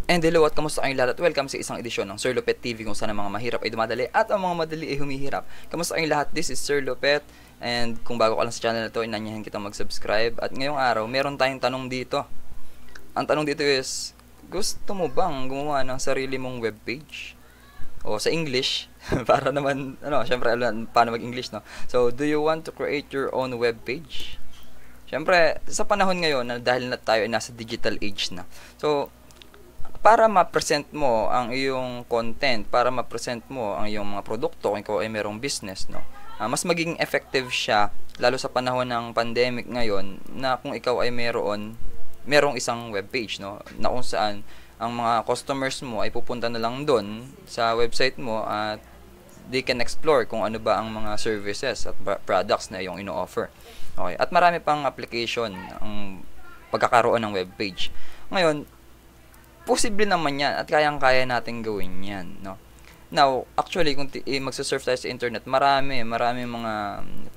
And hello at kamusta kayong lahat at welcome sa isang edisyon ng Sir Lupet TV kung saan ang mga mahirap ay dumadali at ang mga madali ay humihirap. Kamusta kayong lahat? This is Sir Lupet and kung bago ka lang sa channel na to, inanyahan kita mag-subscribe at ngayong araw, meron tayong tanong dito. Ang tanong dito is, gusto mo bang gumawa ng sarili mong webpage? O sa English, para naman, syempre alam paano mag-English, no? So, do you want to create your own webpage? Syempre, sa panahon ngayon, na dahil na tayo ay nasa digital age na. So, para ma-present mo ang iyong content, para ma-present mo ang iyong mga produkto kung ikaw ay merong business, no? Mas magiging effective siya lalo sa panahon ng pandemic ngayon na kung ikaw ay merong isang webpage, no? Na kung saan ang mga customers mo ay pupunta na lang doon sa website mo at they can explore kung ano ba ang mga services at products na iyong ino-offer. Okay, at marami pang application ang pagkakaroon ng webpage. Ngayon, posible naman yan at kayang-kaya natin gawin yan, no? Now, actually, kung magsasurf tayo sa internet, marami mga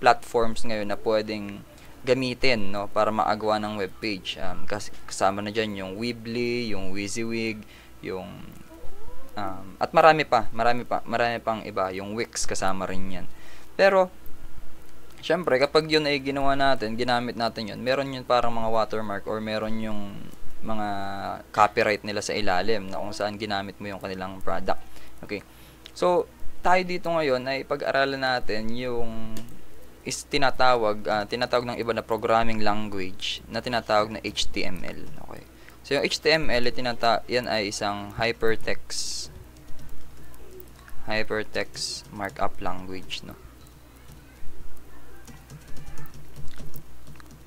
platforms ngayon na pwedeng gamitin, no, para maagawa ng webpage. Kasama na dyan yung Weebly, yung WYSIWYG, yung at marami pang iba, yung Wix kasama rin yan. Pero syempre, kapag yun ay ginawa natin, ginamit natin yun, meron yun parang mga watermark or meron yung mga copyright nila sa ilalim na kung saan ginamit mo yung kanilang product. Okay. So, tayo dito ngayon ay pag-aralan natin yung tinatawag ng iba na programming language na tinatawag na HTML. Okay. So, yung HTML yan ay isang hypertext markup language, no.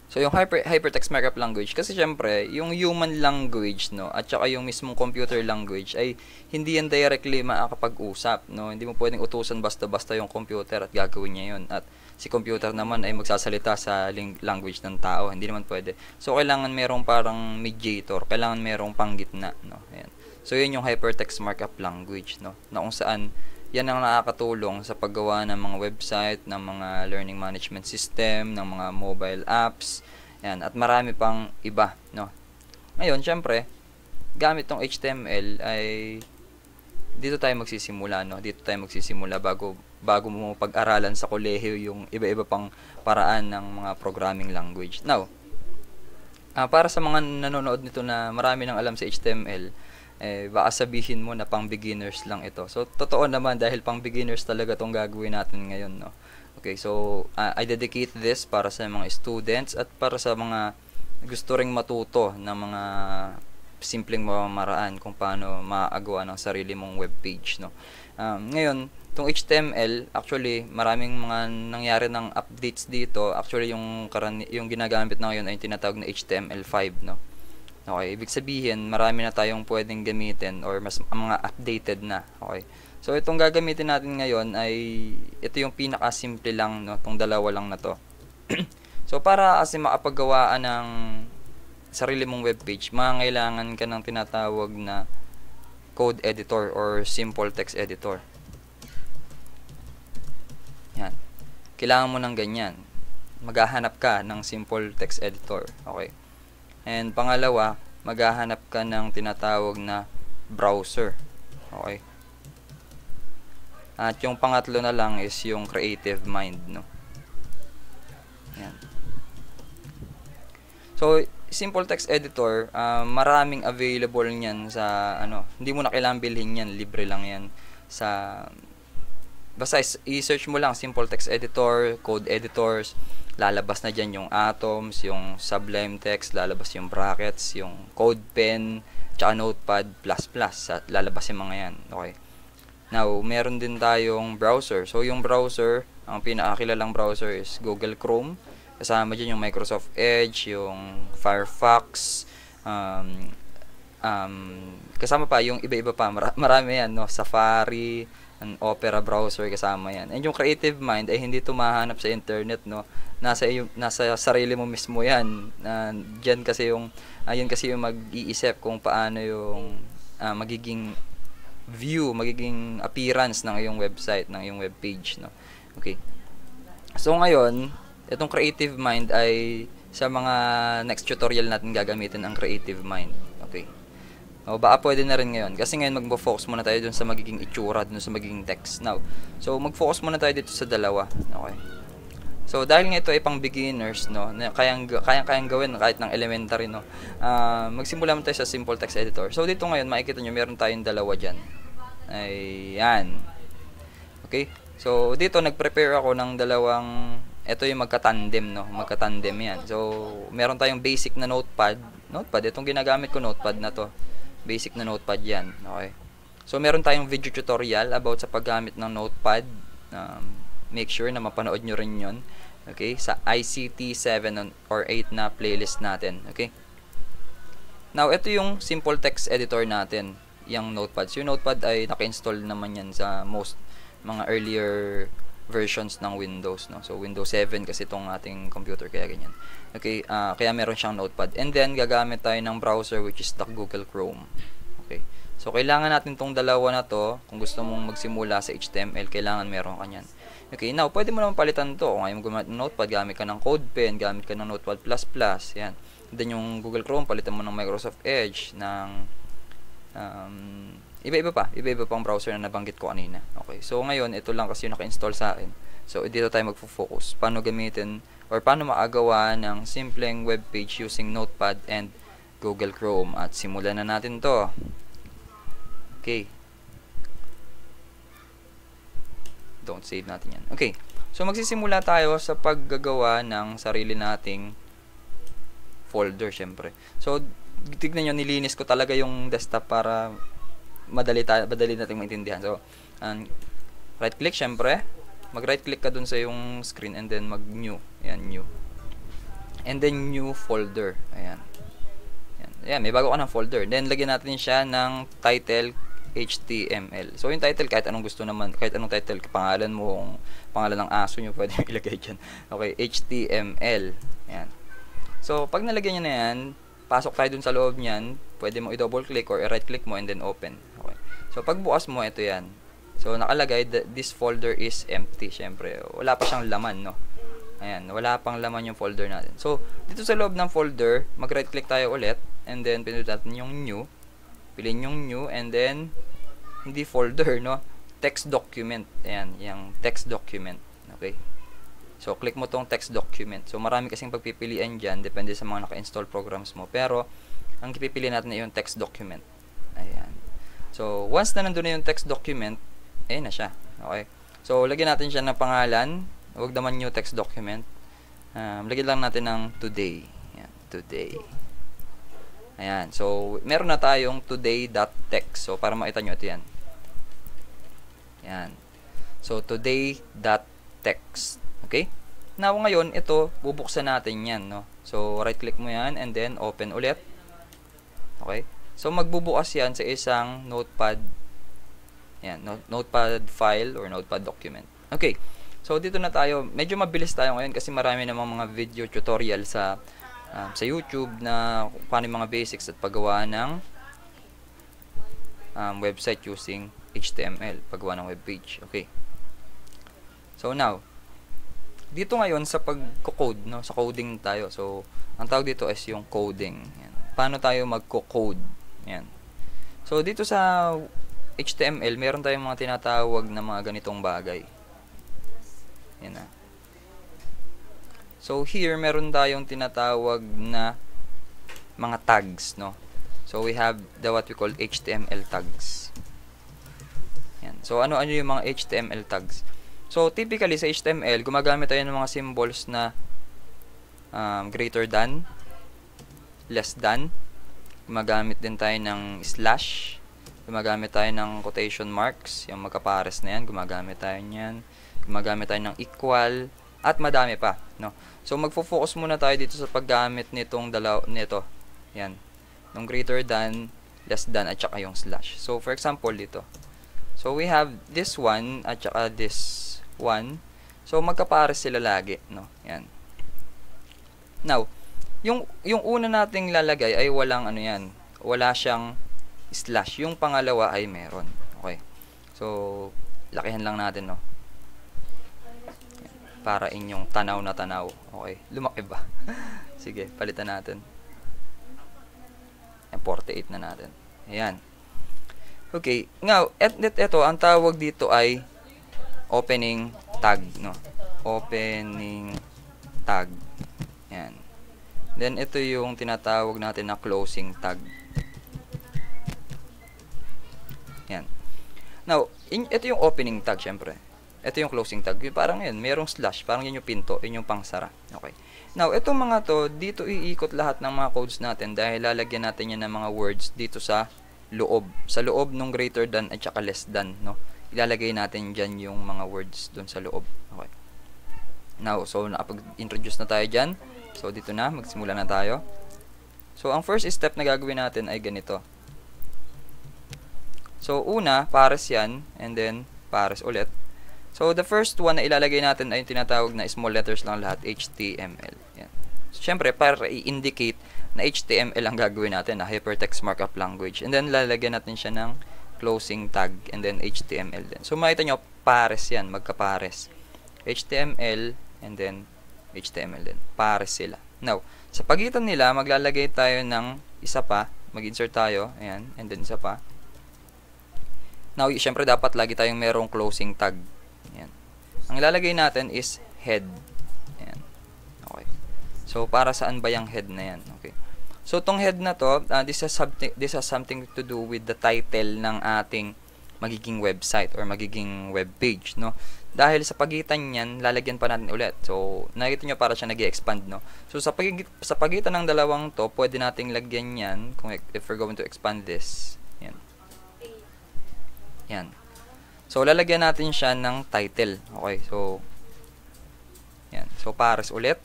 So, yung hypertext markup language, kasi syempre, yung human language, no, at saka yung mismong computer language, ay hindi yan directly makakapag-usap, no. Hindi mo pwedeng utusan basta-basta yung computer at gagawin niya yun. At si computer naman ay magsasalita sa language ng tao. Hindi naman pwede. So, kailangan merong parang mediator, kailangan merong panggitna, no. Ayan. So, yun yung hypertext markup language, no, na kung saan yan ang nakakatulong sa paggawa ng mga website, ng mga learning management system, ng mga mobile apps, yan, at marami pang iba, no. Ngayon, syempre, gamit tong HTML ay dito tayo magsisimula, no. Dito tayo magsisimula bago mo pag-aralan sa kolehiyo yung iba-iba pang paraan ng mga programming language. Now, para sa mga nanonood nito na marami nang alam sa HTML, baka sabihin mo na pang beginners lang ito. So, totoo naman dahil pang beginners talaga tong gagawin natin ngayon, no. Okay, so I dedicate this para sa mga students at para sa mga gusto ring matuto ng mga simpleng pamamaraan kung paano maagawa ng sarili mong webpage, no. Ngayon, tong HTML, actually, maraming mga nangyari ng updates dito. Actually, yung ginagamit na ngayon ay tinatawag na HTML5, no. Okay, ibig sabihin, marami na tayong pwedeng gamitin or mas mga updated na. Okay. So, itong gagamitin natin ngayon ay ito yung pinaka-simple lang, no, itong dalawa lang na to. So, para kasi makapaggawaan ng sarili mong webpage, mangangailangan ka ng tinatawag na code editor or simple text editor. Yan. Kailangan mo ng ganyan. Maghahanap ka ng simple text editor. Okay. And pangalawa, maghahanap ka ng tinatawag na browser. Okay. At yung pangatlo na lang is yung Creative Mind, no. Yan. So, simple text editor, maraming available niyan sa hindi mo na kailangan bilhin yan, libre lang yan sa basta i-search mo lang simple text editor, code editors, lalabas na dyan yung Atoms, yung Sublime Text, lalabas yung Brackets, yung CodePen, tsaka Notepad++, lalabas yung mga yan. Okay. Now, meron din tayong browser. So, yung browser, ang pinakakilalang browser is Google Chrome. Kasama dyan yung Microsoft Edge, yung Firefox, kasama pa yung iba-iba pa. Marami yan, no? Safari, ang Opera browser, kasama yan. And yung Creative Mind ay hindi ito mahanap sa internet, no. Nasa sarili mo mismo yan. Yun kasi yung mag-iisip kung paano yung magiging view, magiging appearance ng iyong website, ng iyong webpage, no. Okay. So ngayon, itong Creative Mind ay sa mga next tutorial natin gagamitin ang Creative Mind. Okay. O, baka pwede na rin ngayon. Kasi ngayon magpo-focus muna tayo dun sa magiging itsura, dun sa magiging text. Now, so mag-focus muna tayo dito sa dalawa. Okay. So, dahil nga ito ay pang beginners, no, na kayang gawin kahit ng elementary, no, magsimula muna tayo sa simple text editor. So, dito ngayon, makikita nyo, meron tayong dalawa dyan. Ayan. Okay. So, dito, nag-prepare ako ng dalawang, ito yung magka-tandem, no, magka-tandem yan. So, meron tayong basic na notepad, itong ginagamit ko, notepad na to. Basic na notepad yan. Okay. So, meron tayong video tutorial about sa paggamit ng notepad. Make sure na mapanood nyo rin yun. Okay. Sa ICT 7 or 8 na playlist natin. Okay. Now, ito yung simple text editor natin. Yung notepad. So, yung notepad ay naka-install naman yan sa most mga earlier versions ng Windows, no? So, Windows 7 kasi itong ating computer, kaya ganyan. Okay, kaya meron siyang notepad. And then, gagamit tayo ng browser which is the Google Chrome. Okay. So, kailangan natin itong dalawa na to. Kung gusto mong magsimula sa HTML, kailangan meron ka yan. Okay, now, pwede mo naman palitan to. Kung ayaw mo gumamit ng notepad, gamit ka ng CodePen, gamit ka ng Notepad++, yan. Then, yung Google Chrome, palitan mo ng Microsoft Edge, ng iba-iba pang browser na nabanggit ko kanina. Okay, so ngayon, ito lang kasi yung naka-install sa akin. So, dito tayo magfo-focus. Paano gamitin or paano maagawa ng simpleng web page using Notepad and Google Chrome. At simulan na natin to. Okay. Don't save natin yan. Okay, so magsisimula tayo sa paggagawa ng sarili nating folder, syempre. So, tignan nyo, nilinis ko talaga yung desktop para madali natin maintindihan. So, right click syempre, mag right click ka dun sa yung screen and then mag new. Ayan, new. And then new folder. Ayan. Ayan, may bago ka ng folder. Then lagyan natin siya ng title HTML. So, yung title, kahit anong gusto naman, kahit anong title, pangalan mo, pangalan ng aso nyo, pwede ilagay dyan. Okay, HTML. Ayan. So, pag nalagyan nyo na yan, pasok tayo dun sa loob niyan, pwede mo i-double click or i-right click mo and then open. Okay. So, pag bukas mo, ito yan. So, nakalagay, this folder is empty. Syempre, wala pa siyang laman, no? Ayan, wala pang laman yung folder natin. So, dito sa loob ng folder, mag-right click tayo ulit and then pinutin natin yung new. Piliin yung new and then hindi folder, no? Text document. Ayan, yung text document. Okay. So, click mo tong text document. So, marami kasing pagpipilian dyan, depende sa mga naka-install programs mo. Pero, ang pipili natin ay yung text document. Ayan. So, once na nandun na yung text document, na siya. Okay. So, lagyan natin siya ng pangalan. Huwag naman new text document. Lagyan lang natin ng today. Ayan, today. Ayan. So, meron na tayong today.text. So, para makita nyo, ito yan. Ayan. So, today.text. Okay? Now, ngayon, ito, bubuksan natin yan, no? So, right-click mo yan, and then, open ulit. Okay? So, magbubukas yan sa isang notepad. Yan, notepad file or notepad document. Okay. So, dito na tayo. Medyo mabilis tayo ngayon kasi marami namang mga video tutorial sa YouTube na paano yung mga basics at paggawa ng website using HTML. Paggawa ng web page. Okay. So, now, dito ngayon sa pag-code, no, sa coding tayo. So, ang tawag dito is yung coding. Yan. Paano tayo mag-code? Yan. So, dito sa HTML, meron tayong mga tinatawag na mga ganitong bagay. Yan na. So, here, meron tayong tinatawag na mga tags, no? So, we have what we call HTML tags. Yan. So, ano-ano yung mga HTML tags? So, typically sa HTML, gumagamit tayo ng mga symbols na greater than, less than. Gumagamit din tayo ng slash. Gumagamit tayo ng quotation marks. Yung magkapares na yan, gumagamit tayo niyan. Gumagamit tayo ng equal. At madami pa. No? So, magfo-focus muna tayo dito sa paggamit nitong nito. Yan. Yung greater than, less than, at saka yung slash. So, for example, dito. So, we have this one at saka this one. So, magkapares sila lagi, no? Yan. Now, yung una nating lalagay ay walang ano yan. Wala siyang slash. Yung pangalawa ay meron. Okay. So, lakihan lang natin, no? Yan. Para inyong tanaw na tanaw. Okay. Lumaki ba? Sige, palitan natin. Yan, 48 na natin. Ayan. Okay. Now, ito, ang tawag dito ay opening tag, no? Opening tag. Ayan. Then, ito yung tinatawag natin na closing tag. Ayan. Now, ito yung opening tag, syempre. Ito yung closing tag. Parang yun, merong slash. Parang yun yung pinto. Yun yung pangsara. Okay. Now, itong mga to, dito iikot lahat ng mga codes natin dahil lalagyan natin yan ng mga words dito sa loob. Sa loob nung greater than at saka less than, no? Ilalagay natin dyan yung mga words dun sa loob. Okay. Now, so, nakapag-introduce na tayo dyan. So, dito na. Magsimula na tayo. So, ang first step na gagawin natin ay ganito. So, una, pares yan. And then, pares ulit. So, the first one na ilalagay natin ay yung tinatawag na small letters lang lahat, HTML. Yan. So, syempre, para i-indicate na HTML ang gagawin natin, na Hypertext Markup Language. And then, lalagyan natin siya ng closing tag, and then HTML din. So, makita nyo, pares yan, magkapares. HTML, and then HTML din. Pares sila. Now, sa pagitan nila, maglalagay tayo ng isa pa. Mag-insert tayo, ayan, and then isa pa. Now, syempre, dapat lagi tayong merong closing tag. Ayan. Ang ilalagay natin is head. Ayan. Okay. So, para saan ba yung head na yan? Okay. So, tong head na to, this has something to do with the title ng ating magiging website or magiging web page, no? Dahil sa pagitan niyan, lalagyan pa natin ulit. So, nakikita nyo para siya nag-expand, no? So, sa pagitan ng dalawang to, pwede nating lagyan yan kung if we're going to expand this. Yan. Yan. So, lalagyan natin siya ng title. Okay, so, yan. So, pares ulit.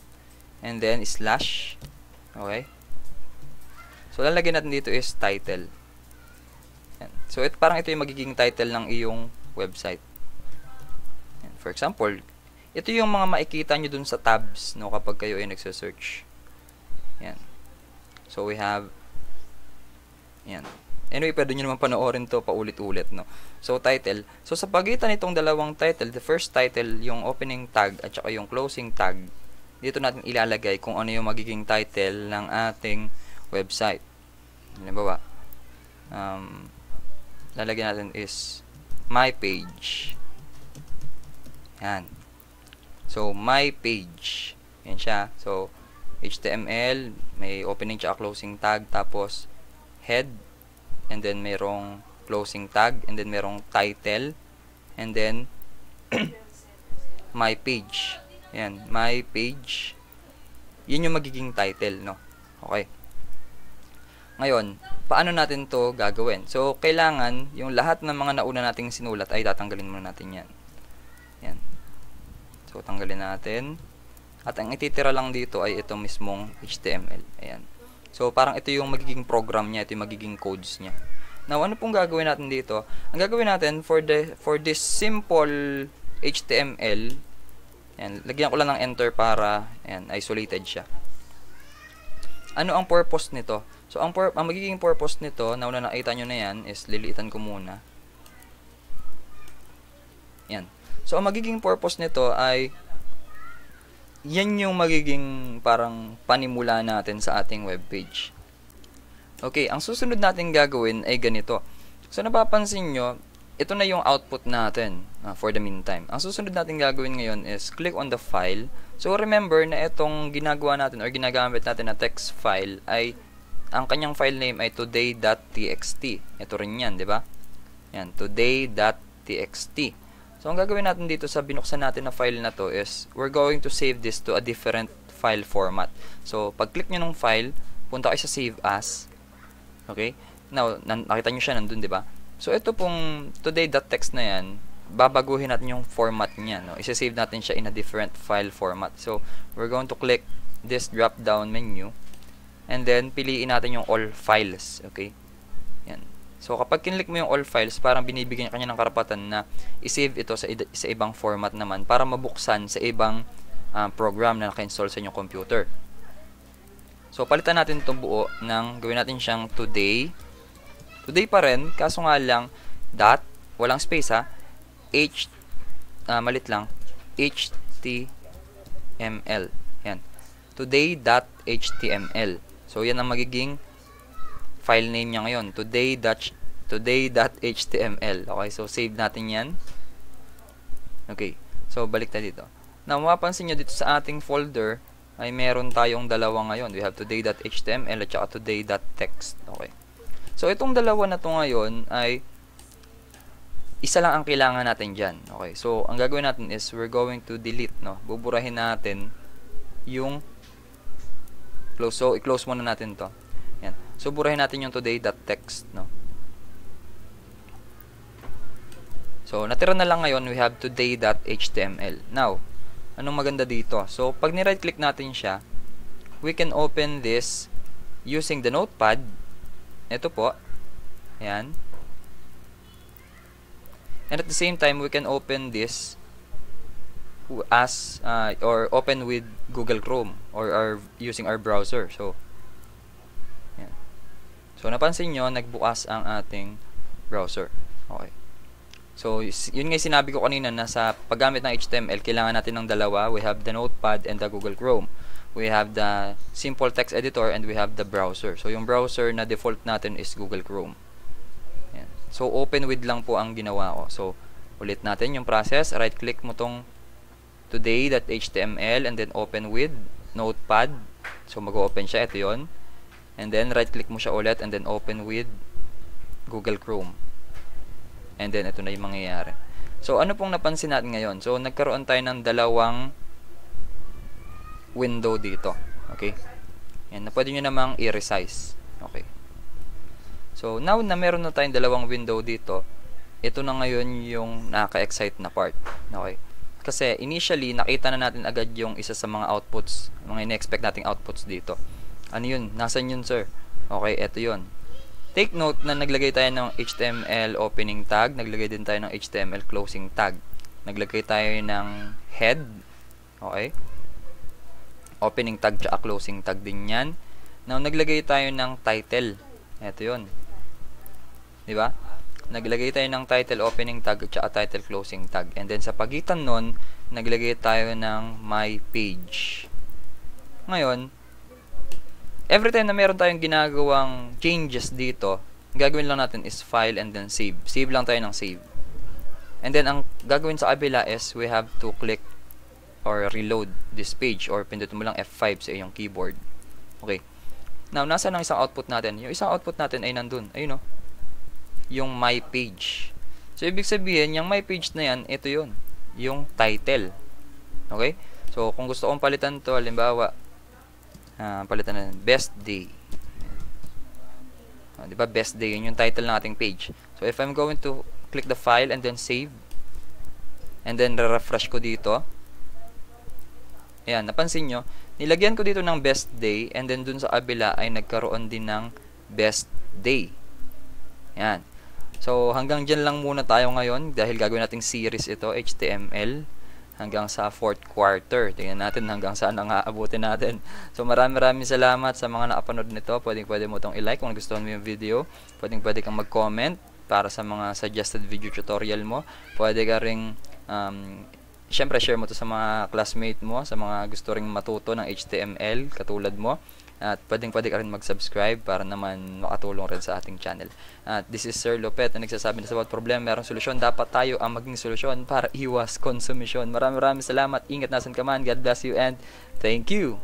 And then, slash. Okay. So, lalagyan natin dito is title. Yan. So, parang ito yung magiging title ng iyong website. Yan. For example, ito yung mga makikita nyo dun sa tabs, no, kapag kayo ay nagsa-search. Yan. So, we have, yan. Anyway, pwede nyo naman panoorin to paulit-ulit, no? So, title. So, sa pagitan nitong dalawang title, the first title, yung opening tag, at saka yung closing tag, dito natin ilalagay kung ano yung magiging title ng ating website. Halimbawa, lalagyan natin is my page. Yan. So, my page. Yan siya. So, HTML, may opening at closing tag, tapos head, and then merong closing tag, and then merong title, and then my page. Yan, my page. Yun yung magiging title, no? Okay. Ngayon, paano natin to gagawin? So, kailangan yung lahat ng mga nauna nating sinulat ay tatanggalin muna natin yan. Yan. So, tanggalin natin. At ang ititira lang dito ay itong mismong HTML. Ayan. So, parang ito yung magiging program niya, ito yung magiging codes niya. Now, ano pong gagawin natin dito? Ang gagawin natin for this simple HTML, ayan, lagyan ko lang ng enter para ayan, isolated siya. Ano ang purpose nito? So, ang magiging purpose nito, na nakita nyo na yan, is liliitan ko muna. Yan. So, ang magiging purpose nito ay yan yung magiging parang panimula natin sa ating webpage. Okay, ang susunod natin gagawin ay ganito. So, napapansin nyo, ito na yung output natin for the meantime. Ang susunod natin gagawin ngayon is click on the file. So, remember na itong ginagawa natin or ginagamit natin na text file ay ang kanyang file name ay today.txt. Ito rin yan, di ba? Yan, today.txt. So, ang gagawin natin dito sa binuksan natin na file na to is we're going to save this to a different file format. So, pag-click nyo ng file, punta kayo sa Save As. Okay? Now, nakita nyo siya nandun, di ba? So, ito pong today.txt na yan, babaguhin natin yung format niya. No? Isa-save natin siya in a different file format. So, we're going to click this drop-down menu and then, piliin natin yung all files. Okay? Yan. So, kapag kinlik mo yung all files, parang binibigyan kanya ng karapatan na i-save ito sa ibang format naman para mabuksan sa ibang program na naka-install sa inyong computer. So, palitan natin itong buo ng gawin natin siyang today. Today pa rin, kaso nga lang, dot, walang space ha, malit lang, HTML. Yan. Today.html. So, yan ang magiging file name niya ngayon, today.html. Okay, so save natin yan. Okay, so balik tayo dito. Now, mapapansin nyo dito sa ating folder ay meron tayong dalawa ngayon. We have today.html at saka today.text. Okay. So, itong dalawa na to ngayon ay isa lang ang kailangan natin dyan. Okay. So, ang gagawin natin is we're going to delete, no? Buburahin natin yung close. So, i-close muna natin to. Yan. So, burahin natin yung today.text, no? So, natira na lang ngayon, we have today.html. Now, anong maganda dito? So, pag ni-right click natin siya, we can open this using the notepad. Ito po. Ayan. And at the same time, we can open this as, or open with Google Chrome or using our browser. So, ayan. So, napansin nyo, nagbukas ang ating browser. Okay. So, yun nga sinabi ko kanina na sa paggamit ng HTML, kailangan natin ng dalawa. We have the Notepad and the Google Chrome. We have the simple text editor and we have the browser. So, yung browser na default natin is Google Chrome. Ayan. So, open with lang po ang ginawa ko. So, ulit natin yung process. Right-click mo tong today.html and then open with Notepad. So, mag-open siya. Ito yun. And then, right-click mo siya ulit and then open with Google Chrome. And then, ito na yung mangyayari. So, ano pong napansin natin ngayon? So, nagkaroon tayo ng dalawang window dito. Okay? Yan, na pwede nyo namang i-resize. Okay. So, now na meron na tayong dalawang window dito, ito na ngayon yung nakaka-excite na part. Okay? Kasi, initially, nakita na natin agad yung isa sa mga outputs, mga ina-expect nating outputs dito. Ano yun? Nasaan yun, sir? Okay, ito yun. Take note na naglagay tayo ng HTML opening tag, naglagay din tayo ng HTML closing tag. Naglagay tayo ng head, okay? Opening tag at closing tag din yan. Now, naglagay tayo ng title. Ito yun. Diba? Naglagay tayo ng title opening tag at title closing tag. And then, sa pagitan nun, naglagay tayo ng my page. Ngayon, every time na meron tayong ginagawang changes dito, gagawin lang natin is file and then save. Save lang tayo ng save. And then, ang gagawin sa kabila is we have to click or reload this page or pindutin mo lang F5 sa iyong keyboard. Okay. Now, nasa ng isang output natin? Yung isang output natin ay nandun. Ayun o. Yung my page. So, ibig sabihin, yung my page na yan, ito yun. Yung title. Okay? So, kung gusto kong palitan to, halimbawa, palitan na best day. Diba? Best day. Yun yung title ng ating page. So, if I'm going to click the file and then save, and then refresh ko dito, ayan, napansin nyo, nilagyan ko dito ng best day, and then dun sa kabila ay nagkaroon din ng best day. Ayan. So, hanggang dyan lang muna tayo ngayon dahil gagawin nating series ito, HTML, hanggang sa 4th quarter. Tingnan natin hanggang saan ang aabutin natin. So, maraming salamat sa mga nakapanood nito. Pwede mo itong i-like kung nagustuhan mo yung video. Pwede kang mag-comment para sa mga suggested video tutorial mo. Pwede ka ring syempre share mo to sa mga classmate mo, sa mga gusto ring matuto ng HTML katulad mo. At pwede ka rin mag-subscribe para naman makatulong rin sa ating channel. At this is Sir Lopet na nagsasabi na sa bawat problema merong solusyon. Dapat tayo ang maging solusyon para iwas konsumisyon. Maraming salamat. Ingat nasan ka man. God bless you and thank you.